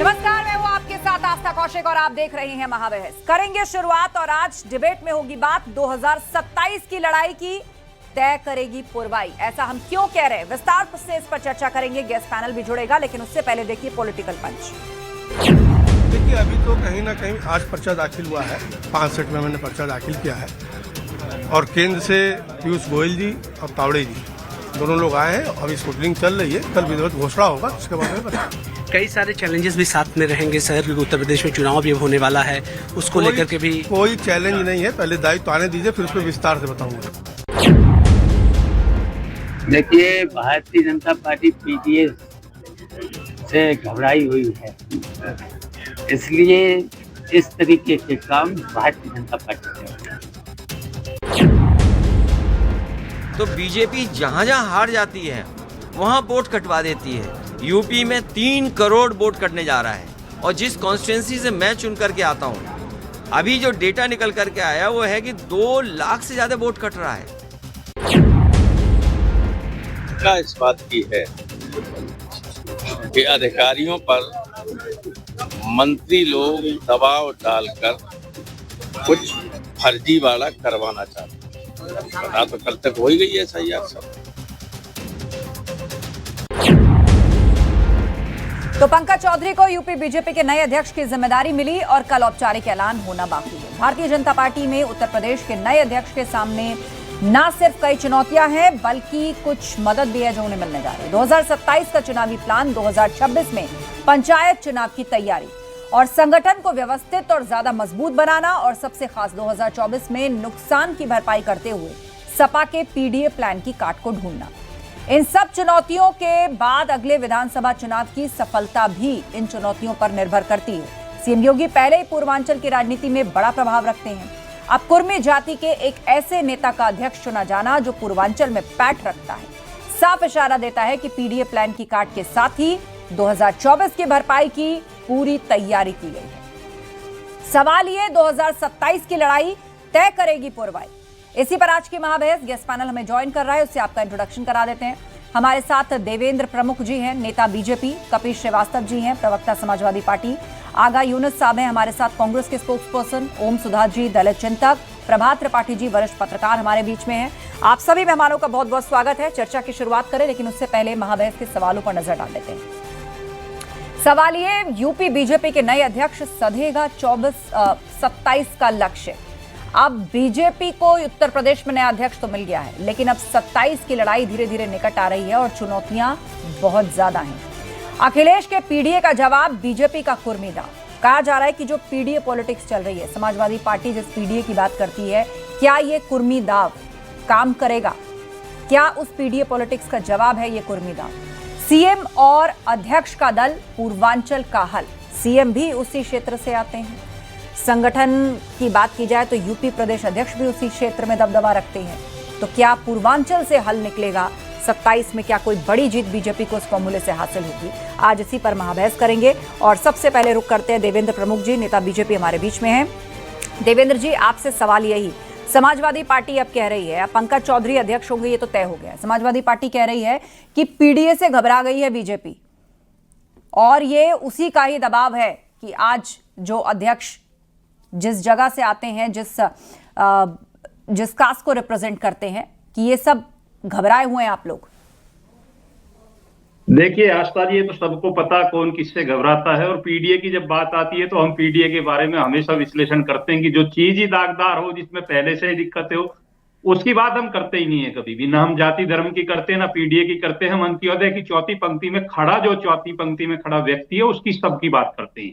नमस्कार, मैं हूं आपके साथ आस्था कौशिक और आप देख रहे हैं महाबहस। करेंगे शुरुआत और आज डिबेट में होगी बात 2027 की लड़ाई की, तय करेगी पुरवाई। ऐसा हम क्यों कह रहे हैं, विस्तार से इस पर चर्चा करेंगे। गेस्ट पैनल भी जुड़ेगा, लेकिन उससे पहले देखिए पॉलिटिकल पंच। देखिए, अभी तो कहीं ना कहीं आज पर्चा दाखिल हुआ है, 5 सेट में मैंने पर्चा दाखिल किया है और केंद्र से पीयूष गोयल जी और तावड़े जी दोनों लोग आए हैं। अभी स्कूटरिंग चल रही है, कल विधिवत घोषणा होगा, उसके बाद में बताएंगे। कई सारे चैलेंजेस भी साथ में रहेंगे सर, क्योंकि उत्तर प्रदेश में चुनाव भी होने वाला है, उसको लेकर के भी कोई चैलेंज नहीं है। पहले दायित्व आने दीजिए, फिर उस पर विस्तार से बताऊंगा। देखिए, भारतीय जनता पार्टी पीडीए से घबराई हुई है, इसलिए इस तरीके के काम भारतीय जनता पार्टी करती है। तो बीजेपी जहां जहां हार जाती है वहां वोट कटवा देती है। यूपी में 3 करोड़ वोट कटने जा रहा है और जिस कॉन्स्टिट्यूंसी से मैं चुन करके आता हूं, अभी जो डेटा निकल करके आया वो है कि 2 लाख से ज्यादा वोट कट रहा है। इस बात की है कि अधिकारियों पर मंत्री लोग दबाव डालकर कुछ फर्जीवाड़ा करवाना चाहते हैं। पता तो कल तक हो ही गई है SIR सब। तो पंकज चौधरी को यूपी बीजेपी के नए अध्यक्ष की जिम्मेदारी मिली और कल औपचारिक ऐलान होना बाकी है। भारतीय जनता पार्टी में उत्तर प्रदेश के नए अध्यक्ष के सामने न सिर्फ कई चुनौतियां हैं, बल्कि कुछ मदद भी है जो उन्हें मिलने जा रही है। 2027 का चुनावी प्लान, 2026 में पंचायत चुनाव की तैयारी और संगठन को व्यवस्थित और ज्यादा मजबूत बनाना, और सबसे खास 2024 में नुकसान की भरपाई करते हुए सपा के पीडीए प्लान की काट को ढूंढना। इन सब चुनौतियों के बाद अगले विधानसभा चुनाव की सफलता भी इन चुनौतियों पर निर्भर करती है। सीएम योगी पहले ही पूर्वांचल की राजनीति में बड़ा प्रभाव रखते हैं। अब कुर्मी जाति के एक ऐसे नेता का अध्यक्ष चुना जाना जो पूर्वांचल में पैठ रखता है, साफ इशारा देता है कि पीडीए प्लान की काट के साथ ही 2024 की भरपाई की पूरी तैयारी की गई है। सवाल ये, 2027 की लड़ाई तय करेगी पुरवाई। इसी पर आज की महाबहस। गेस्ट पैनल हमें ज्वाइन कर रहा है, उससे आपका इंट्रोडक्शन करा देते हैं। हमारे साथ देवेंद्र प्रमुख जी हैं, नेता बीजेपी, कपिल श्रीवास्तव जी हैं, प्रवक्ता समाजवादी पार्टी, आगा यूनुस साहब हैं हमारे साथ, कांग्रेस के स्पोक्सपर्सन, ओम सुधार जी दलित चिंतक, प्रभात त्रिपाठी जी वरिष्ठ पत्रकार हमारे बीच में हैं। आप सभी मेहमानों का बहुत बहुत स्वागत है। चर्चा की शुरुआत करें, लेकिन उससे पहले महाबहस के सवालों पर नजर डाल देते हैं। सवाल ये, यूपी बीजेपी के नए अध्यक्ष सधेगा 27 का लक्ष्य। अब बीजेपी को उत्तर प्रदेश में नया अध्यक्ष तो मिल गया है, लेकिन अब 27 की लड़ाई धीरे धीरे निकट आ रही है और चुनौतियां बहुत ज्यादा हैं। अखिलेश के पीडीए का जवाब बीजेपी का कुर्मी दाव। कहा जा रहा है कि जो पीडीए पॉलिटिक्स चल रही है, समाजवादी पार्टी जिस पीडीए की बात करती है, क्या ये कुर्मी दाव काम करेगा? क्या उस पीडीए पॉलिटिक्स का जवाब है ये कुर्मी दाव? सीएम और अध्यक्ष का दल, पूर्वांचल का हल। सीएम भी उसी क्षेत्र से आते हैं। संगठन की बात की जाए तो यूपी प्रदेश अध्यक्ष भी उसी क्षेत्र में दबदबा रखते हैं। तो क्या पूर्वांचल से हल निकलेगा? 27 में क्या कोई बड़ी जीत बीजेपी को इस फॉर्मूले से हासिल होगी? आज इसी पर महाबहस करेंगे और सबसे पहले रुख करते हैं देवेंद्र प्रमुख जी, नेता बीजेपी हमारे बीच में हैं। देवेंद्र जी, आपसे सवाल यही, समाजवादी पार्टी अब कह रही है पंकज चौधरी अध्यक्ष होंगे, ये तो तय हो गया है। समाजवादी पार्टी कह रही है कि पीडीए से घबरा गई है बीजेपी और ये उसी का ही दबाव है कि आज जो अध्यक्ष जिस जगह से आते हैं, जिस कास्ट को रिप्रेजेंट करते हैं, कि ये सब घबराए हुए हैं आप लोग। देखिए आस्था जी, ये तो सबको पता कौन किससे घबराता है। और पीडीए की जब बात आती है तो हम पीडीए के बारे में हमेशा विश्लेषण करते हैं कि जो चीज ही दागदार हो, जिसमें पहले से ही दिक्कतें हो, उसकी बात हम करते ही नहीं है कभी भी। ना हम जाति धर्म की करते हैं, ना पीडीए की करते हैं। हम अंत्योदय की चौथी पंक्ति में खड़ा, जो चौथी पंक्ति में खड़ा व्यक्ति है, उसकी सबकी बात करते हैं।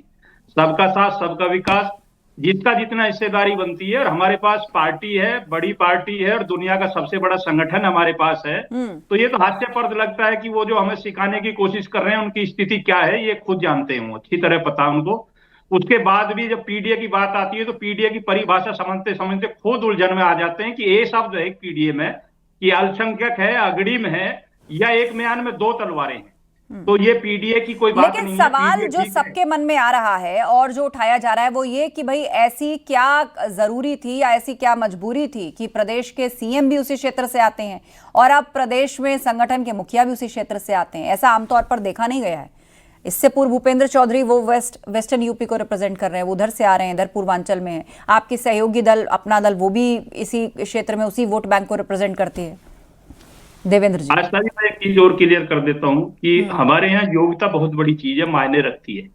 सबका साथ, सबका विकास, जिसका जितना हिस्सेदारी बनती है। और हमारे पास पार्टी है, बड़ी पार्टी है और दुनिया का सबसे बड़ा संगठन हमारे पास है। तो ये तो हास्यास्पद लगता है कि वो जो हमें सिखाने की कोशिश कर रहे हैं, उनकी स्थिति क्या है ये खुद जानते हैं, वो अच्छी तरह पता उनको। उसके बाद भी जब पीडीए की बात आती है तो पीडीए की परिभाषा समझते समझते खुद उलझन में आ जाते हैं कि ए शब्द है पीडीए में कि अल्पसंख्यक है, अग्रिम है, या एक म्यान में 2 तलवारें हैं। तो ये पीडीए की कोई बात नहीं है। लेकिन सवाल जो सबके मन में आ रहा है और जो उठाया जा रहा है वो ये कि भाई ऐसी क्या जरूरी थी या ऐसी क्या मजबूरी थी कि प्रदेश के सीएम भी उसी क्षेत्र से आते हैं और अब प्रदेश में संगठन के मुखिया भी उसी क्षेत्र से आते हैं। ऐसा आमतौर पर देखा नहीं गया है। इससे पूर्व भूपेंद्र चौधरी वो वेस्टर्न यूपी को रिप्रेजेंट कर रहे हैं, वो उधर से आ रहे हैं, इधर पूर्वांचल में है। आपकी सहयोगी दल, अपना दल, वो भी इसी क्षेत्र में उसी वोट बैंक को रिप्रेजेंट करती है। देवेंद्र जी, आस्था जी, मैं एक चीज और क्लियर कर देता हूँ कि हमारे यहाँ योग्यता बहुत बड़ी चीज है, मायने रखती है।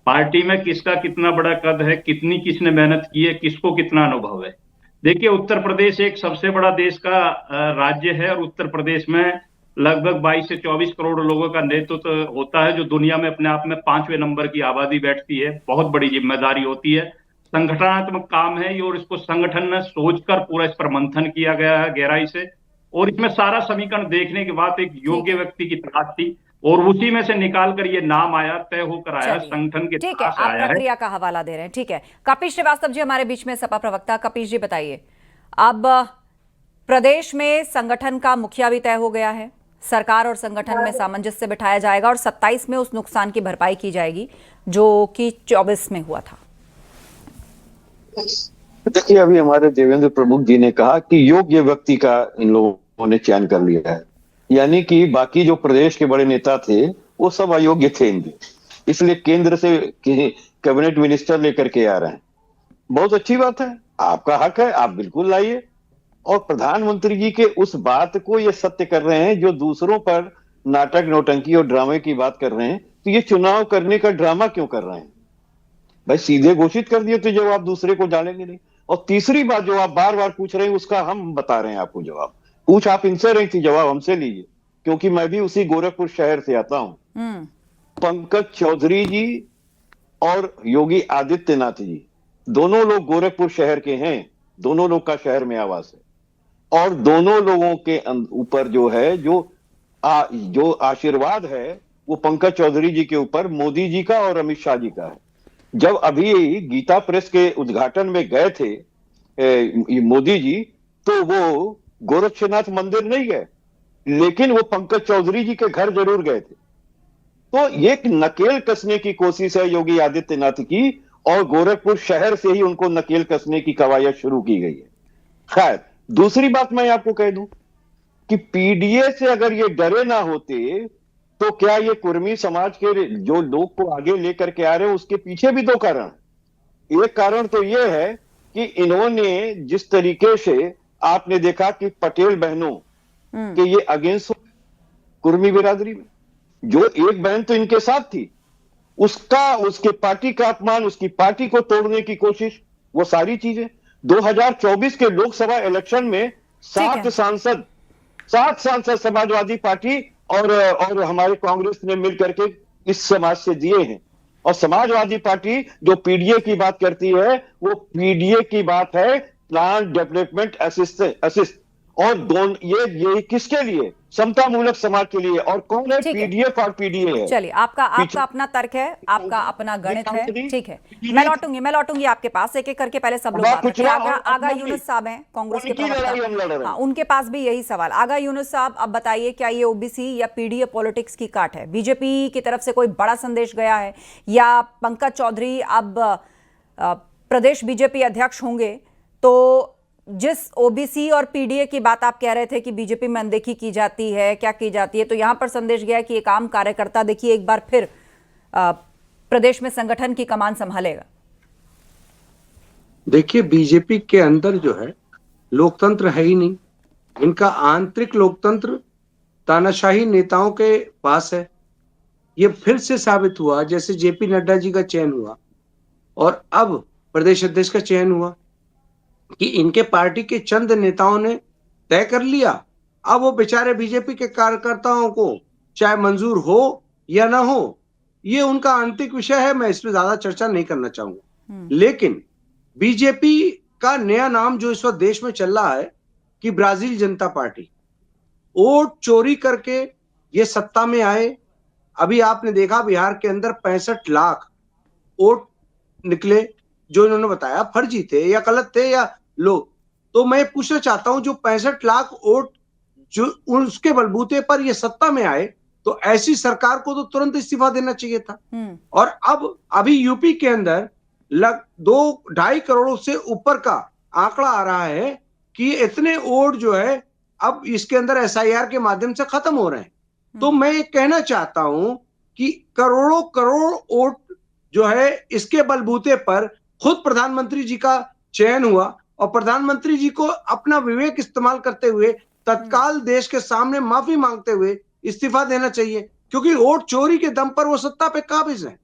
पार्टी में किसका कितना बड़ा कद है, कितनी किसने मेहनत की है, किसको कितना अनुभव है। देखिए, उत्तर प्रदेश एक सबसे बड़ा देश का राज्य है और उत्तर प्रदेश में लगभग 22 से 24 करोड़ लोगों का नेतृत्व होता है, जो दुनिया में अपने आप में 5वें नंबर की आबादी बैठती है। बहुत बड़ी जिम्मेदारी होती है, संगठनात्मक काम है ये, और इसको संगठन ने सोचकर पूरा इस पर मंथन किया गया है गहराई से, और इसमें सारा समीकरण देखने के बाद एक योग्य व्यक्ति की तलाश थी और उसी में से निकाल कर ये नाम आया, तय होकर आया, संगठन के ठीक है, आप प्रक्रिया का हवाला दे रहे हैं। ठीक है, कपिल श्रीवास्तव जी हमारे बीच में, सपा प्रवक्ता। कपिल जी बताइए, अब प्रदेश में संगठन का मुखिया भी तय हो गया है, सरकार और संगठन में सामंजस्य बिठाया जाएगा और 27 में उस नुकसान की भरपाई की जाएगी जो कि 24 में हुआ था। देखिए, अभी हमारे देवेंद्र प्रमुख जी ने कहा कि योग्य व्यक्ति का इन लोगों ने चयन कर लिया है, यानी कि बाकी जो प्रदेश के बड़े नेता थे वो सब अयोग्य थे इनके, इसलिए केंद्र से कैबिनेट मिनिस्टर लेकर के आ रहे हैं। बहुत अच्छी बात है, आपका हक है, आप बिल्कुल लाइए। और प्रधानमंत्री जी के उस बात को ये सत्य कर रहे हैं जो दूसरों पर नाटक, नौटंकी और ड्रामे की बात कर रहे हैं, तो ये चुनाव करने का ड्रामा क्यों कर रहे हैं भाई? सीधे घोषित कर दिए तो जवाब दूसरे को डालेंगे नहीं। और तीसरी बात जो आप बार बार पूछ रहे हैं उसका हम बता रहे हैं आपको जवाब। पूछ आप इनसे रही थी, जवाब हमसे लीजिए, क्योंकि मैं भी उसी गोरखपुर शहर से आता हूं। पंकज चौधरी जी और योगी आदित्यनाथ जी दोनों लोग गोरखपुर शहर के हैं, दोनों लोग का शहर में आवास है, और दोनों लोगों के ऊपर जो है जो आशीर्वाद है वो पंकज चौधरी जी के ऊपर मोदी जी का और अमित शाह जी का है। जब अभी गीता प्रेस के उद्घाटन में गए थे मोदी जी, तो वो गोरक्षनाथ मंदिर नहीं गए, लेकिन वो पंकज चौधरी जी के घर जरूर गए थे। तो ये नकेल कसने की कोशिश है योगी आदित्यनाथ की, और गोरखपुर शहर से ही उनको नकेल कसने की कवायद शुरू की गई है। खैर, दूसरी बात मैं आपको कह दूं कि पीडीए से अगर ये डरे ना होते तो क्या ये कुर्मी समाज के जो लोग को आगे लेकर के आ रहे हैं, उसके पीछे भी दो कारण है। एक कारण तो ये है कि इन्होंने जिस तरीके से आपने देखा कि पटेल बहनों के ये अगेंस्ट कुर्मी बिरादरी में, जो एक बहन तो इनके साथ थी, उसके पार्टी का अपमान, उसकी पार्टी को तोड़ने की कोशिश, वो सारी चीजें 2024 के लोकसभा इलेक्शन में 7 सांसद समाजवादी पार्टी और हमारे कांग्रेस ने मिलकर के इस समाज से दिए हैं। और समाजवादी पार्टी जो पीडीए की बात करती है, वो पीडीए की बात है प्लान डेवलपमेंट असिस्ट, और ये किसके लिए? समता मूलक समाज के लिए। और कौन है? पीडीए फॉर पीडीए है। चलिए, आपका अपना तर्क है, आपका अपना गणित है, ठीक है। मैं लौटूंगी आपके पास एक एक करके। पहले सब लोग आगा यूनुस साहब हैं, कांग्रेस के प्रवक्ता, उनके पास भी यही सवाल। आगा यूनुस साहब, अब बताइए, क्या ये ओबीसी या पीडीए पॉलिटिक्स की काट है? बीजेपी की तरफ से कोई बड़ा संदेश गया है, या पंकज चौधरी अब प्रदेश बीजेपी अध्यक्ष होंगे तो जिस ओबीसी और पीडीए की बात आप कह रहे थे कि बीजेपी में अनदेखी की जाती है, क्या की जाती है, तो यहां पर संदेश गया कि एक आम कार्यकर्ता देखिए एक बार फिर प्रदेश में संगठन की कमान संभालेगा। देखिए, बीजेपी के अंदर जो है लोकतंत्र है ही नहीं। इनका आंतरिक लोकतंत्र तानाशाही नेताओं के पास है। ये फिर से साबित हुआ, जैसे जेपी नड्डा जी का चयन हुआ और अब प्रदेश अध्यक्ष का चयन हुआ, कि इनके पार्टी के चंद नेताओं ने तय कर लिया। अब वो बेचारे बीजेपी के कार्यकर्ताओं को चाहे मंजूर हो या ना हो, ये उनका आंतरिक विषय है, मैं इसमें ज्यादा चर्चा नहीं करना चाहूंगा। लेकिन बीजेपी का नया नाम जो इस वक्त देश में चल रहा है कि ब्राजील जनता पार्टी, वोट चोरी करके ये सत्ता में आए। अभी आपने देखा बिहार के अंदर 65 लाख वोट निकले, जो इन्होंने बताया फर्जी थे या गलत थे या लोग। तो मैं पूछना चाहता हूं, जो 65 लाख वोट जो उसके बलबूते पर ये सत्ता में आए, तो ऐसी सरकार को तो तुरंत इस्तीफा देना चाहिए था। और अब अभी यूपी के अंदर 2-2.5 करोड़ से ऊपर का आंकड़ा आ रहा है कि इतने वोट जो है अब इसके अंदर एसआईआर के माध्यम से खत्म हो रहे हैं। तो मैं कहना चाहता हूं कि करोड़ों करोड़ वोट जो है इसके बलबूते पर खुद प्रधानमंत्री जी का चयन हुआ और प्रधानमंत्री जी को अपना विवेक इस्तेमाल करते हुए तत्काल देश के सामने माफी मांगते हुए इस्तीफा देना चाहिए, क्योंकि वोट चोरी के दम पर वो सत्ता पे काबिज है।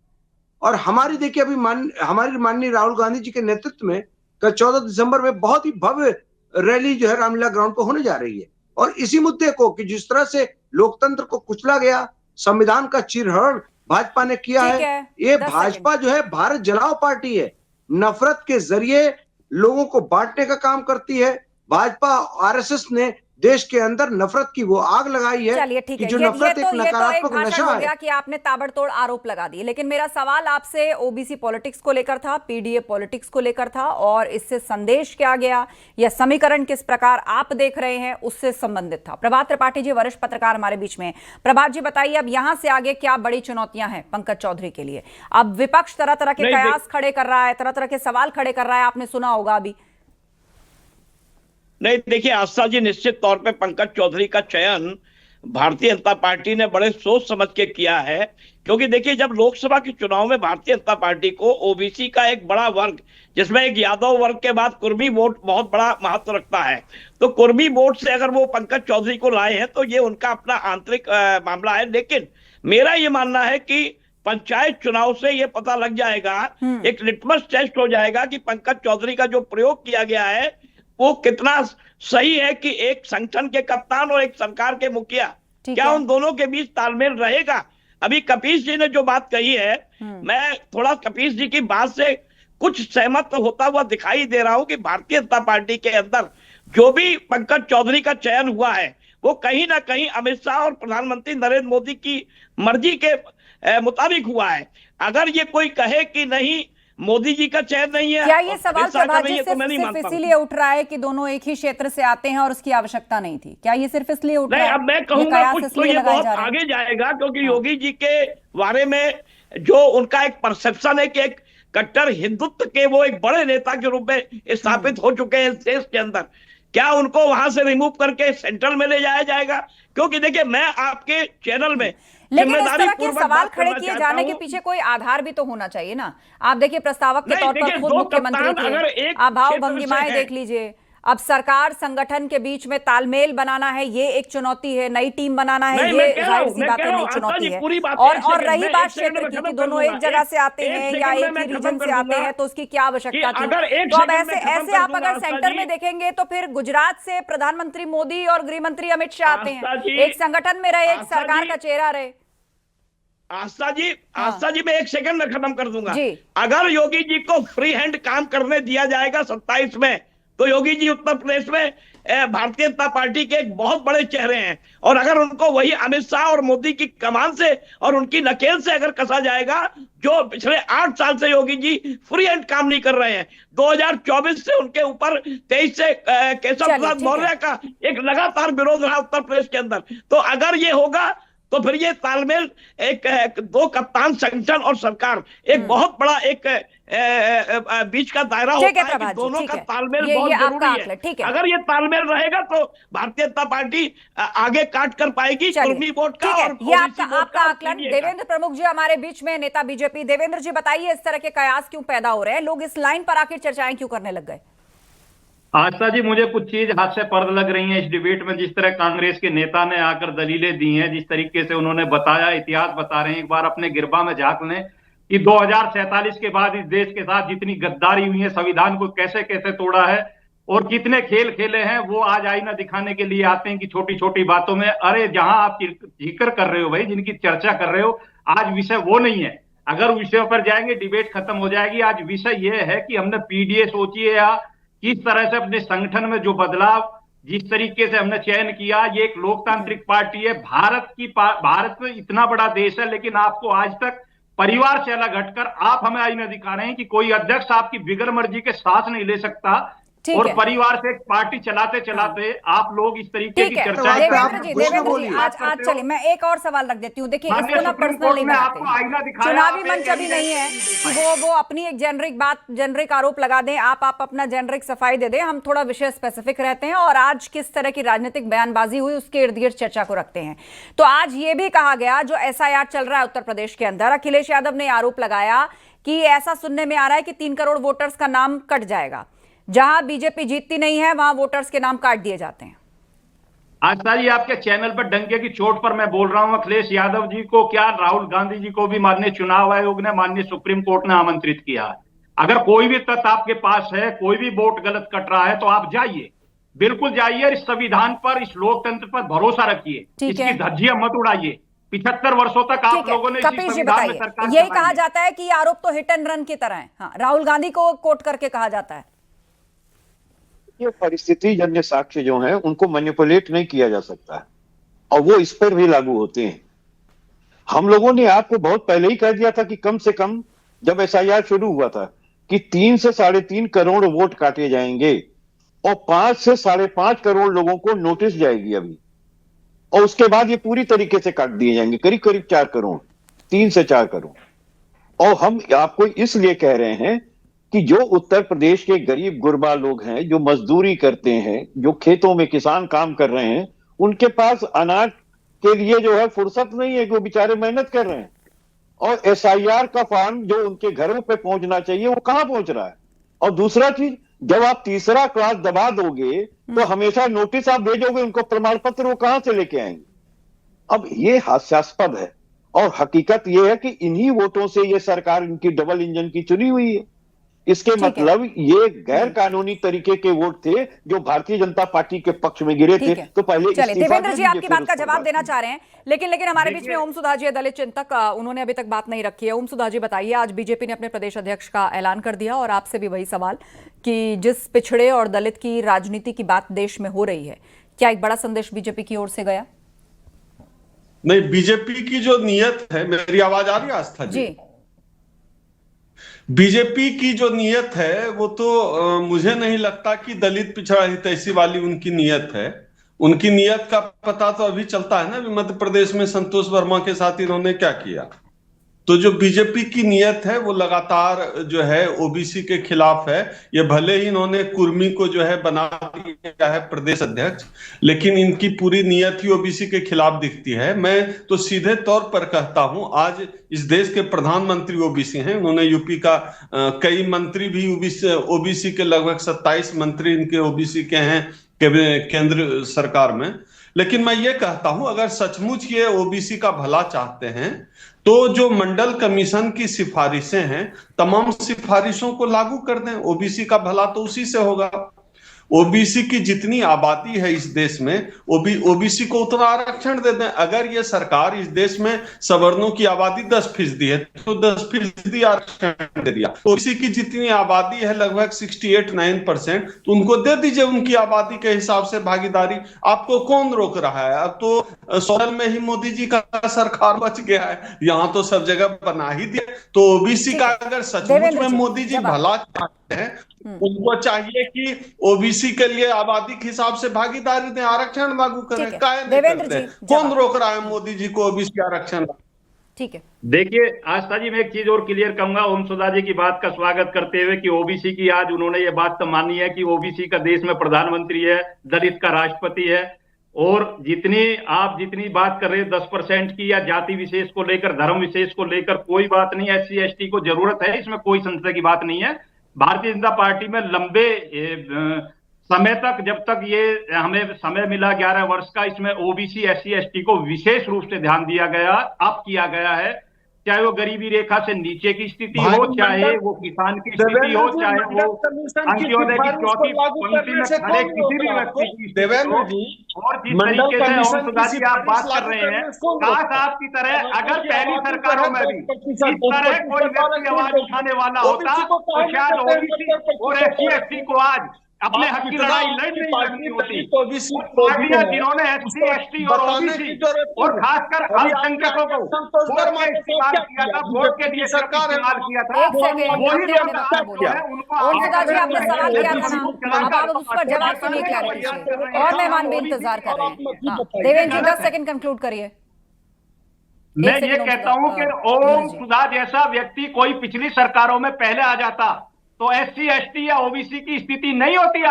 और हमारी देखिए अभी हमारी माननीय राहुल गांधी जी के नेतृत्व में कल 14 दिसंबर में बहुत ही भव्य रैली जो है रामलीला ग्राउंड पर होने जा रही है। और इसी मुद्दे को कि जिस तरह से लोकतंत्र को कुचला गया, संविधान का चीरहरण भाजपा ने किया है, ये भाजपा जो है भारत जलाओ पार्टी है, नफरत के जरिए लोगों को बांटने का काम करती है। भाजपा आरएसएस ने देश के अंदर नफरत की वो आग लगाई है। चलिए ठीक है, जो नफरत एक नकारात्मक नशा हो गया है कि आपने ताबड़तोड़ आरोप लगा दिए, लेकिन मेरा सवाल आपसे ओबीसी पॉलिटिक्स को लेकर था, पीडीए पॉलिटिक्स को लेकर था, और इससे संदेश क्या गया या समीकरण किस प्रकार आप देख रहे हैं उससे संबंधित था। प्रभात त्रिपाठी जी वरिष्ठ पत्रकार हमारे बीच में। प्रभात जी बताइए, अब यहां से आगे क्या बड़ी चुनौतियां हैं पंकज चौधरी के लिए? अब विपक्ष तरह तरह के कयास खड़े कर रहा है, तरह तरह के सवाल खड़े कर रहा है, आपने सुना होगा अभी। नहीं, देखिए आस्था जी, निश्चित तौर पे पंकज चौधरी का चयन भारतीय जनता पार्टी ने बड़े सोच समझ के किया है, क्योंकि देखिए जब लोकसभा के चुनाव में भारतीय जनता पार्टी को ओबीसी का एक बड़ा वर्ग, जिसमें एक यादव वर्ग के बाद कुर्मी वोट बहुत बड़ा महत्व रखता है, तो कुर्मी वोट से अगर वो पंकज चौधरी को लाए हैं तो ये उनका अपना आंतरिक मामला है। लेकिन मेरा ये मानना है कि पंचायत चुनाव से ये पता लग जाएगा, एक लिटमस टेस्ट हो जाएगा कि पंकज चौधरी का जो प्रयोग किया गया है वो कितना सही है कि एक संगठन के कप्तान और एक सरकार के मुखिया, क्या उन दोनों के बीच तालमेल रहेगा। अभी कपीस जी ने जो बात कही है, मैं थोड़ा कपीस जी की बात से कुछ सहमत होता हुआ दिखाई दे रहा हूं कि भारतीय जनता पार्टी के अंदर जो भी पंकज चौधरी का चयन हुआ है वो कहीं ना कहीं अमित शाह और प्रधानमंत्री नरेंद्र मोदी की मर्जी के मुताबिक हुआ है। अगर ये कोई कहे कि नहीं मोदी जी का चयन नहीं है, क्या ये सवाल प्रभात जी सिर्फ इसीलिए उठ रहा है कि दोनों एक ही क्षेत्र से आते हैं और उसकी आवश्यकता नहीं थी? क्या ये सिर्फ इसलिए उठ रहा है? अब मैं कहूंगा कुछ तो ये बहुत आगे जाएगा, क्योंकि योगी जी के बारे में जो उनका एक परसेप्शन है कि एक कट्टर हिंदुत्व के वो एक बड़े नेता के रूप में स्थापित हो चुके हैं देश के अंदर, क्या उनको वहां से रिमूव करके सेंट्रल में ले जाया जाएगा? क्योंकि देखिए मैं आपके चैनल में लेकिन इस तरह के सवाल खड़े किए जाने के पीछे कोई आधार भी तो होना चाहिए ना। आप देखिए प्रस्तावक के तौर पर खुद मुख्यमंत्री थे, आप भाव भंगिमाएं देख लीजिए। अब सरकार संगठन के बीच में तालमेल बनाना है, ये एक चुनौती है, नई टीम बनाना है, ये जाहिर सी बात है नई चुनौती है। और रही बात क्षेत्र की कि दोनों एक जगह से आते हैं या एक ही रीजन से आते हैं, तो उसकी क्या आवश्यकता थी? तो अब ऐसे आप अगर सेंटर में देखेंगे तो फिर गुजरात से प्रधानमंत्री मोदी और गृह मंत्री अमित शाह आते हैं, एक संगठन में रहे, एक सरकार का चेहरा रहे। आस्था जी मैं एक सेकंड में खत्म कर दूंगा। अगर योगी जी को फ्री हैंड काम करने दिया जाएगा 27 में, तो योगी जी उत्तर प्रदेश में भारतीय जनता पार्टी के एक बहुत बड़े चेहरे हैं, और अगर उनको वही अमित शाह और मोदी की कमान से और उनकी नकेल से अगर कसा जाएगा, जो पिछले 8 साल से योगी जी फ्री हैंड काम नहीं कर रहे हैं, 2024 से उनके ऊपर 23 से केशव प्रसाद मौर्य का एक लगातार विरोध रहा उत्तर प्रदेश के अंदर, तो अगर ये होगा तो फिर ये तालमेल एक दो कप्तान संगठन और सरकार एक बहुत बड़ा एक बीच का दायरा होता है कि दोनों का तालमेल बहुत जरूरी है। अगर ये तालमेल रहेगा तो भारतीय जनता पार्टी आगे काट कर पाएगी कुर्मी वोट का। और ये आपका आकलन। देवेंद्र प्रमुख जी हमारे बीच में, नेता बीजेपी। देवेंद्र जी बताइए, इस तरह के कयास क्यों पैदा हो रहे हैं? लोग इस लाइन पर आखिर चर्चाएं क्यों करने लग गए? आस्था जी, मुझे कुछ चीज हाथ से पर्द लग रही है इस डिबेट में। जिस तरह कांग्रेस के नेता ने आकर दलीलें दी हैं, जिस तरीके से उन्होंने बताया, इतिहास बता रहे हैं, एक बार अपने गिरबा में झांक लें कि 2047 के बाद इस देश के साथ जितनी गद्दारी हुई है, संविधान को कैसे कैसे तोड़ा है और कितने खेल खेले हैं, वो आज आईना दिखाने के लिए आते हैं कि छोटी छोटी बातों में। अरे जहां आप जिक्र कर रहे हो भाई, जिनकी चर्चा कर रहे हो, आज विषय वो नहीं है। अगर विषय पर जाएंगे डिबेट खत्म हो जाएगी। आज विषय ये है कि हमने पीडीए सोचिए या किस तरह से अपने संगठन में जो बदलाव, जिस तरीके से हमने चयन किया, ये एक लोकतांत्रिक पार्टी है। भारत में इतना बड़ा देश है, लेकिन आपको आज तक परिवार से अलग हटकर आप हमें आईना दिखा रहे हैं कि कोई अध्यक्ष आपकी बिगर मर्जी के साथ नहीं ले सकता। ठीक और है। परिवार से पार्टी चलाते चलाते आप लोग इस तरीके ठीक की है चर्चाएं देवेंद्र जी आज चलिए मैं एक और सवाल रख देती हूँ। देखिए माननीय इसको ना सुप्रीम पर्सनल कोर्ट नहीं ने बनाते आपको हैं। आईना दिखाया, चुनावी आप मंच एक अभी नहीं है कि वो अपनी एक जेनरिक आरोप लगा दें, आप अपना जेनरिक सफाई दे दें। हम थोड़ा विषय स्पेसिफिक रहते हैं और आज किस तरह की राजनीतिक बयानबाजी हुई उसके इर्द गिर्द चर्चा को रखते हैं। तो आज ये भी कहा गया, जो SIR चल रहा है उत्तर प्रदेश के अंदर, अखिलेश यादव ने आरोप लगाया कि ऐसा सुनने में आ रहा है कि 3 करोड़ वोटर्स का नाम कट जाएगा। जहां बीजेपी जीतती नहीं है वहां वोटर्स के नाम काट दिए जाते हैं। आस्था जी, आपके चैनल पर डंके की चोट पर मैं बोल रहा हूं, अखिलेश यादव जी को क्या, राहुल गांधी जी को भी माननीय चुनाव आयोग ने, माननीय सुप्रीम कोर्ट ने आमंत्रित किया है। अगर कोई भी तथ्य आपके पास है, कोई भी वोट गलत कट रहा है, तो आप जाइए, बिल्कुल जाइए, इस संविधान पर, इस लोकतंत्र पर भरोसा रखिए, इसकी धज्जियां मत उड़ाइए। 75 वर्षों तक आप लोगों ने कपिल जी बताइए, यही कहा जाता है कि आरोप तो हिट एंड रन की तरह है। हाँ, राहुल गांधी को कोट करके कहा जाता है। ये परिस्थिति जन्य साक्ष्य जो है उनको मैनिपुलेट नहीं किया जा सकता है और वो इस पर भी लागू होते हैं। हम लोगों ने आपको बहुत पहले ही कह दिया था कि कम से कम जब SIR शुरू हुआ था कि 3 से 3.5 करोड़ वोट काटे जाएंगे और 5 से 5.5 करोड़ लोगों को नोटिस जाएगी अभी, और उसके बाद ये पूरी तरीके से काट दिए जाएंगे, करीब करीब 4 करोड़, 3 से 4 करोड़। और हम आपको इसलिए कह रहे हैं कि जो उत्तर प्रदेश के गरीब गुरबा लोग हैं, जो मजदूरी करते हैं, जो खेतों में किसान काम कर रहे हैं, उनके पास अनाज के लिए जो है फुर्सत नहीं है, कि वो बेचारे मेहनत कर रहे हैं। और SIR का फॉर्म जो उनके घरों पे पहुंचना चाहिए वो कहां पहुंच रहा है। और दूसरा चीज, जब आप तीसरा क्लास दबा दोगे तो हमेशा नोटिस आप भेजोगे उनको, प्रमाण पत्र वो कहां से लेके आएंगे। अब ये हास्यास्पद है और हकीकत ये है कि इन्हीं वोटों से ये सरकार इनकी डबल इंजन की चुनी हुई है। इसके मतलब ये गैर कानूनी तरीके के वोट थे जो भारतीय जनता पार्टी के पक्ष में गिरे थे। तो पहले चलिए देवेंद्र जी आपकी बात का जवाब देना चाह रहे हैं, लेकिन हमारे बीच में ओम सुधा जी, दलित चिंतक, उन्होंने अभी तक बात नहीं रखी है। ओम सुधा जी बताइए, आज बीजेपी ने अपने प्रदेश अध्यक्ष का ऐलान कर दिया और आपसे भी वही सवाल कि जिस पिछड़े और दलित की राजनीति की बात देश में हो रही है, क्या एक बड़ा संदेश बीजेपी की ओर से गया? नहीं, बीजेपी की जो नीयत है, मेरी आवाज आ रही है आस्था जी? बीजेपी की जो नीयत है वो तो मुझे नहीं लगता कि दलित पिछड़ा हितैषी वाली उनकी नीयत है। उनकी नीयत का पता तो अभी चलता है ना, मध्य प्रदेश में संतोष वर्मा के साथ इन्होंने क्या किया। तो जो बीजेपी की नीयत है वो लगातार जो है ओबीसी के खिलाफ है। ये भले ही इन्होंने कुर्मी को जो है बना दिया है प्रदेश अध्यक्ष, लेकिन इनकी पूरी नीयत ही ओबीसी के खिलाफ दिखती है। मैं तो सीधे तौर पर कहता हूं, आज इस देश के प्रधानमंत्री ओबीसी हैं। उन्होंने यूपी का कई मंत्री भी ओबीसी के, लगभग 27 मंत्री इनके ओबीसी के हैं केंद्र सरकार में। लेकिन मैं ये कहता हूं, अगर सचमुच ये ओबीसी का भला चाहते हैं तो जो मंडल कमीशन की सिफारिशें हैं, तमाम सिफारिशों को लागू कर दें। ओबीसी का भला तो उसी से होगा। ओबीसी की जितनी आबादी है इस देश में, ओबीसी को उतना आरक्षण दे दें। अगर ये सरकार इस देश में सवर्णों की आबादी 10% है तो 10% आरक्षण दे दिया। ओबीसी की जितनी आबादी है लगभग 68-9%, तो उनको दे दीजिए उनकी आबादी के हिसाब से भागीदारी। आपको कौन रोक रहा है? अब तो सोनल में ही मोदी जी का सरकार बच गया है, यहाँ तो सब जगह बना ही दिया। तो ओबीसी का अगर सचमुच में मोदी जी भला चाहते हैं, उनको चाहिए कि ओबीसी के लिए आबादी के हिसाब से भागीदारी दें, आरक्षण लागू करें। काहे नहीं करते? कौन रोक रहा है मोदी जी को ओबीसी आरक्षण? ठीक है, देखिए आस्था जी, मैं एक चीज और क्लियर कहूंगा ओम सुधा जी की बात का स्वागत करते हुए कि ओबीसी की आज उन्होंने ये बात तो मानी है कि ओबीसी का देश में प्रधानमंत्री है, दलित का राष्ट्रपति है। और जितनी बात कर रहे हैं 10% की या जाति विशेष को लेकर, धर्म विशेष को लेकर, कोई बात नहीं। SC/ST को जरूरत है, इसमें कोई संशय की बात नहीं है। भारतीय जनता पार्टी में लंबे समय तक, जब तक ये हमें समय मिला 11 वर्ष का, इसमें ओबीसी SC/ST को विशेष रूप से ध्यान दिया गया, अप किया गया है। चाहे वो गरीबी रेखा से नीचे की स्थिति हो, चाहे वो किसान की स्थिति हो, चाहे वो अंत्योदय की चौथी पंक्ति में खड़े किसी भी व्यक्ति की स्थिति हो। और जिस तरीके से ओम सुधा जी आप बात कर रहे हैं, काश आपकी तरह अगर पहली सरकारों में भी इस तरह कोई व्यक्ति आवाज उठाने वाला होता तो शायद ओबीसी और SC/ST को आज अपने हक की लड़ाई लड़ नहीं सकती होती। पार्टियां जिन्होंने SC, ST और OBC और खासकर अल्पसंख्यकों को वोट के इस्तेमाल किया था, वोट के लिए सरकार इस्तेमाल किया था, एक सेकेंड, वही अपने अपने बात बोलिए। ओम सुधा जी, आपने सवाल किया था ना, अब आप उस पर जवाब सुनिए क्लैरिटी से, और मेहमान भी इंतजार कर रहे हैं। हाँ, देवेंद्र जी 10 सेकंड कंक्लूड करिए। मैं ये कहता हूं कि ओम सुधा जैसा व्यक्ति कोई पिछली सरकारों में पहले आ जाता तो SC, ST या OBC की स्थिति नहीं होती।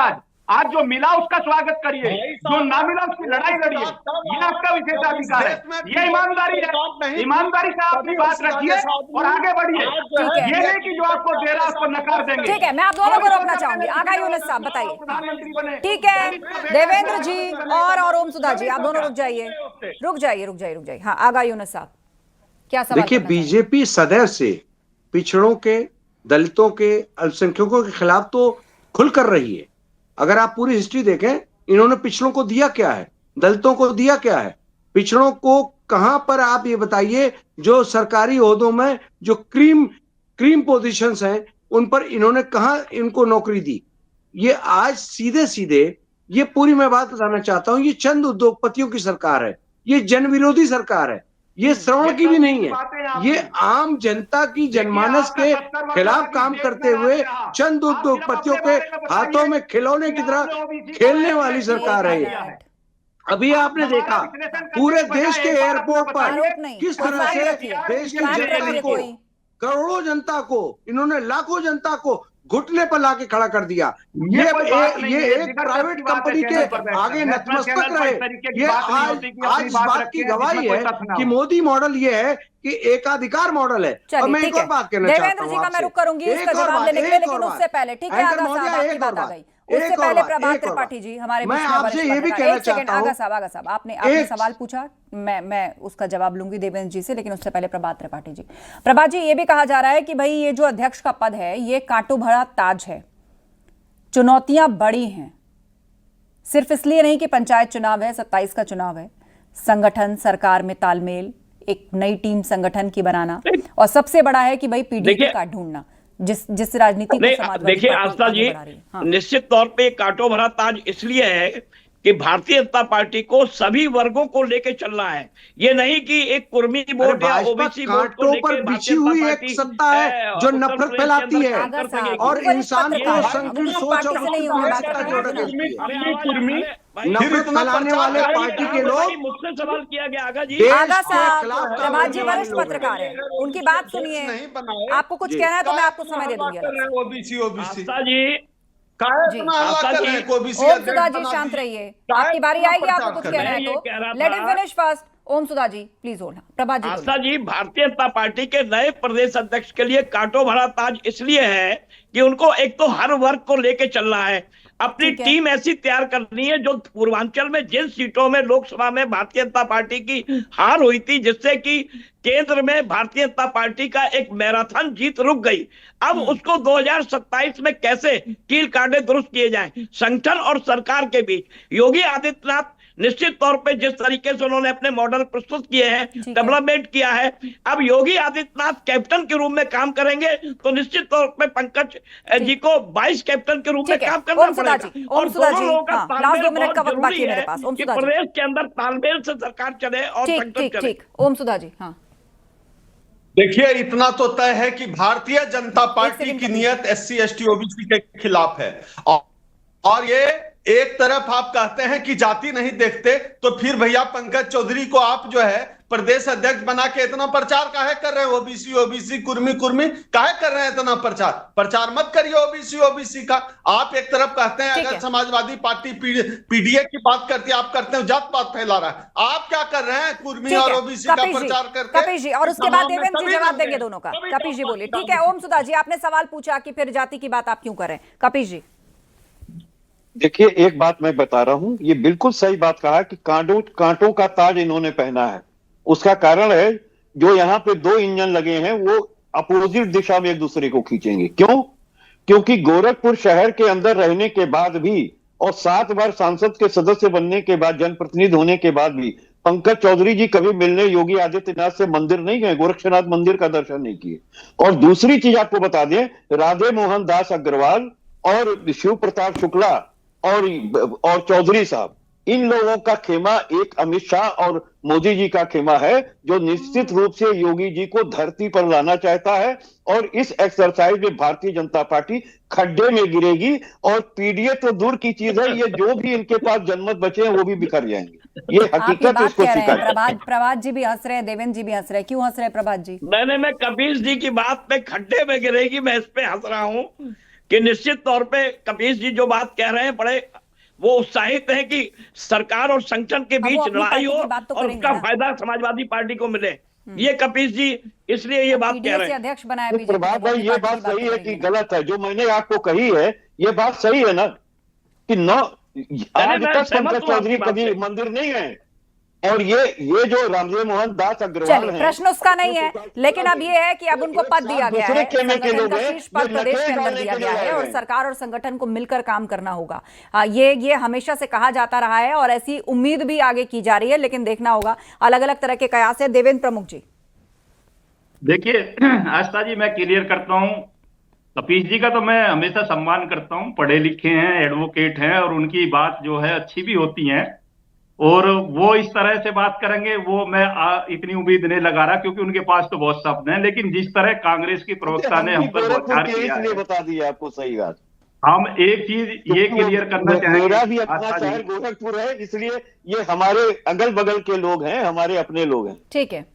आज जो मिला उसका स्वागत करिए, जो ना मिला उसकी लड़ाई लड़िए, ये आपका विशेषाधिकार है, ये ईमानदारी है। ईमानदारी से आपकी बात रखिए और आगे बढ़िए। ये नहीं कि जो आपको दे रहा है उसको नकार देंगे। ठीक है, मैं आप दोनों को रोकना चाहूंगी। आगा यूनुस साहब बताइए। प्रधानमंत्री बने। ठीक है, देवेंद्र जी और ओम सुधा जी, आप दोनों रुक जाइए। हाँ, आगा यूनुस साहब, क्या सवाल? देखिए, बीजेपी सदैव से पिछड़ों के, दलितों के, अल्पसंख्यकों के खिलाफ तो खुलकर रही है। अगर आप पूरी हिस्ट्री देखें, इन्होंने पिछड़ों को दिया क्या है, दलितों को दिया क्या है, पिछड़ों को कहां पर, आप ये बताइए, जो सरकारी ओहदों में जो क्रीम पोजीशंस हैं उन पर इन्होंने कहां इनको नौकरी दी? ये आज सीधे सीधे, ये पूरी मैं बात बताना चाहता हूं, ये चंद उद्योगपतियों की सरकार है, ये जन विरोधी सरकार है, ये श्रवण की भी नहीं है, ये आम जनता की जनमानस के खिलाफ काम करते हुए चंद उद्योगपतियों के हाथों में खिलौने की तरह खेलने वाली सरकार है ये। अभी आपने देखा पूरे देश के एयरपोर्ट पर किस तरह से देश की जनता को, करोड़ों जनता को, इन्होंने लाखों जनता को घुटने पर लाके खड़ा कर दिया। ये एक प्राइवेट कंपनी के आगे नतमस्तक रहे। ये आज इस बात की गवाही है कि मोदी मॉडल ये है कि एकाधिकार मॉडल है। और मैं एक और बात कहना चाहता हूं, देवेंद्र जी का मैं रुक करूंगी इसका जवाब लेने के लिए, लेकिन उससे पहले, ठीक है, आगा साहब आपकी बात आ गई, उससे पहले प्रभात त्रिपाठी जी हमारे मैं आपसे ये भी कहना चाहता हूं। आगा साहब, आपने सवाल पूछा, मैं उसका जवाब लूंगी देवेंद्र जी से, लेकिन उससे पहले प्रभात त्रिपाठी जी। प्रभात जी, ये भी कहा जा रहा है कि भाई ये जो अध्यक्ष का पद है ये कांटो भरा ताज है, चुनौतियां बड़ी हैं, सिर्फ इसलिए नहीं कि पंचायत चुनाव है, 27 का चुनाव है, संगठन, सरकार में तालमेल, एक नई टीम संगठन की बनाना, और सबसे बड़ा है कि भाई पीडीपी का ढूंढना, जिस राजनीति को समाजवादी देखिए आस्था जी, निश्चित तौर पे कांटो भरा ताज इसलिए है कि भारतीय जनता पार्टी को सभी वर्गों को लेके चलना है। ये नहीं कि एक कुर्मी वोट या ओबीसी वोट को लेके बिछी हुई एक सत्ता है जो नफरत फैलाती है और इंसान को संकीर्ण सोच और नफरत फैलाने वाले पार्टी के लोग। मुझसे सवाल किया गया आगा जी, प्रभात जी वरिष्ठ पत्रकार है, उनकी बात सुनिए, आपको कुछ कहना है तो मैं आपको समय दे दूंगी। आस्था जी, ओम सुधा जी शांत रहिए, आपकी बारी आएगी, आपको कुछ कहना है तो let him finish first. Om Sudha ji please hold. Prabhat ji, Aastha ji, Bharatiya Janata party के नए प्रदेश अध्यक्ष के लिए कांटो भरा ताज इसलिए है कि उनको एक तो हर वर्ग को लेके चलना है, अपनी टीम ऐसी तैयार करनी है जो पूर्वांचल में जिन सीटों में लोकसभा में भारतीय जनता पार्टी की हार हुई थी, जिससे कि केंद्र में भारतीय जनता पार्टी का एक मैराथन जीत रुक गई, अब उसको 2027 में कैसे कील कांटे दुरुस्त किए जाएं, संगठन और सरकार के बीच योगी आदित्यनाथ निश्चित तौर पे जिस तरीके से उन्होंने अपने मॉडल प्रस्तुत किए हैं, डेवलपमेंट किया है, अब योगी आदित्यनाथ कैप्टन के रूप में काम करेंगे तो निश्चित तौर पे पंकज जी को वाइस कैप्टन के रूप में काम करना पड़ेगा। और दोनों लोगों का तालमेल बहुत जरूरी है कि प्रदेश के अंदर तालमेल से सरकार चले और संगठन चले। ओम सुधा जी, हाँ देखिए, इतना तो तय है कि भारतीय जनता पार्टी की नियत SC, ST, OBC के खिलाफ है, और ये एक तरफ आप कहते हैं कि जाति नहीं देखते, तो फिर भैया पंकज चौधरी को आप जो है प्रदेश अध्यक्ष बना के इतना प्रचार काहे कर रहे हैं? ओबीसी कुर्मी काहे कर रहे हैं इतना प्रचार मत करिए ओबीसी का। आप एक तरफ कहते हैं अगर समाजवादी पार्टी पीडीए की बात करती है, आप करते हैं जात पात फैला रहा है, आप क्या कर रहे हैं कुर्मी और ओबीसी का प्रचार करके? कपिश जी, और उसके बाद देवेंद्र जी जवाब देंगे दोनों का। कपिश जी बोलिए। ठीक है ओम सुधा जी, आपने सवाल पूछा कि फिर जाति की बात आप क्यों करें? कपिश जी देखिए, एक बात मैं बता रहा हूं, ये बिल्कुल सही बात कहा कि कांटों का ताज इन्होंने पहना है। उसका कारण है जो यहाँ पे दो इंजन लगे हैं वो अपोजिट दिशा में एक दूसरे को खींचेंगे। क्यों? क्योंकि गोरखपुर शहर के अंदर रहने के बाद भी और 7 बार सांसद के सदस्य बनने के बाद, जनप्रतिनिधि होने के बाद भी पंकज चौधरी जी कभी मिलने योगी आदित्यनाथ से मंदिर नहीं गए, गोरक्षनाथ मंदिर का दर्शन नहीं किए। और दूसरी चीज आपको बता दें, राधे मोहन दास अग्रवाल और शिव प्रताप शुक्ला और चौधरी साहब, इन लोगों का खेमा एक अमित शाह और मोदी जी का खेमा है, जो निश्चित रूप से योगी जी को धरती पर लाना चाहता है। और इस एक्सरसाइज में भारतीय जनता पार्टी खड्डे में गिरेगी, और पीडीए तो दूर की चीज है, ये जो भी इनके पास जनमत बचे हैं वो भी बिखर जाएंगे। ये हकीकत इसको स्वीकार। प्रभात जी भी हंस रहे हैं, देवेंद्र जी भी हंस रहे हैं, क्यों हंस रहे हैं प्रभात जी? मैं कपीस जी की बात पे खड्डे में गिरेगी, मैं इस पे हंस रहा हूँ कि निश्चित तौर पे कपीस जी जो बात कह रहे हैं बड़े वो उत्साहित है कि सरकार और संगठन के बीच लड़ाई हो और उसका फायदा समाजवादी पार्टी को मिले। ये कपीश जी इसलिए ये बात कह रहे हैं। अध्यक्ष बनाया तो प्रभात भाई, ये बात सही है कि गलत है? जो मैंने आपको कही है ये बात सही है ना, कि आज तक पंकज चौधरी कभी मंदिर नहीं गए, और ये जो रामदेव मोहन दास अग्रवाल हैं, प्रश्न उसका नहीं है, लेकिन अब ये है कि अब उनको पद दिया गया है, संगठन का शीर्ष पद प्रदेश के अंदर दिया गया है और सरकार और संगठन को मिलकर काम करना होगा। ये हमेशा से कहा जाता रहा है और ऐसी उम्मीद भी आगे की जा रही है, लेकिन देखना होगा। अलग अलग तरह के कयास है। देवेंद्र प्रमुख जी, देखिए आस्था जी, मैं क्लियर करता हूं, कपीश जी का तो मैं हमेशा सम्मान करता हूं, पढ़े लिखे हैं, एडवोकेट हैं, और उनकी बात जो है अच्छी भी होती है, और वो इस तरह से बात करेंगे वो मैं इतनी उम्मीद नहीं लगा रहा, क्योंकि उनके पास तो बहुत शब्द हैं। लेकिन जिस तरह कांग्रेस की प्रवक्ता ने हम पर बौछार किया है, बता दिया आपको सही बात। हम एक चीज ये क्लियर करना चाहेंगे, मेरा भी अपना शहर गोरखपुर है, इसलिए ये हमारे अगल बगल के लोग हैं, हमारे अपने लोग हैं। ठीक है,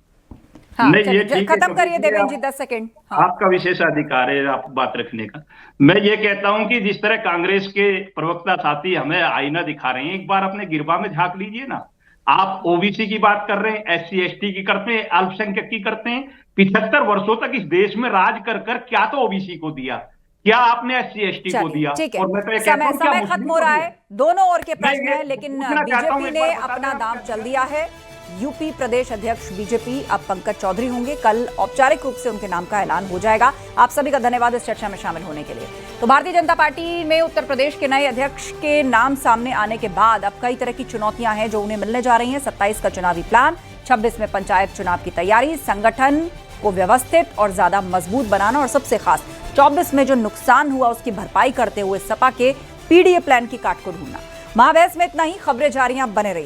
हाँ, नहीं, खत्म करिए देवेंद्र जी, 10 सेकंड। हाँ। आपका विशेष अधिकार है आप बात रखने का। मैं ये कहता हूं कि जिस तरह कांग्रेस के प्रवक्ता साथी हमें आईना दिखा रहे हैं, एक बार अपने गिरबा में झांक लीजिए ना। आप ओबीसी की बात कर रहे हैं, SC ST की करते हैं, अल्पसंख्यक की करते हैं। 75 वर्षों तक इस देश में राज कर क्या तो ओबीसी को दिया, क्या आपने SC ST को दिया? और मैं तो समय खत्म हो रहा है, दोनों ओर के प्रश्न है, लेकिन बीजेपी ने अपना दांव चल दिया है। यूपी प्रदेश अध्यक्ष बीजेपी अब पंकज चौधरी होंगे। कल औपचारिक रूप से उनके नाम का ऐलान हो जाएगा। आप सभी का धन्यवाद इस चर्चा में शामिल होने के लिए। तो भारतीय जनता पार्टी में उत्तर प्रदेश के नए अध्यक्ष के नाम सामने आने के बाद अब कई तरह की चुनौतियां हैं जो उन्हें मिलने जा रही हैं। 27 का चुनावी प्लान, 26 में पंचायत चुनाव की तैयारी, संगठन को व्यवस्थित और ज्यादा मजबूत बनाना, और सबसे खास 24 में जो नुकसान हुआ उसकी भरपाई करते हुए सपा के पीडीए प्लान की काट को ढूंढना। महाबहस में इतना ही। खबरें जारी हैं, बने रहिए।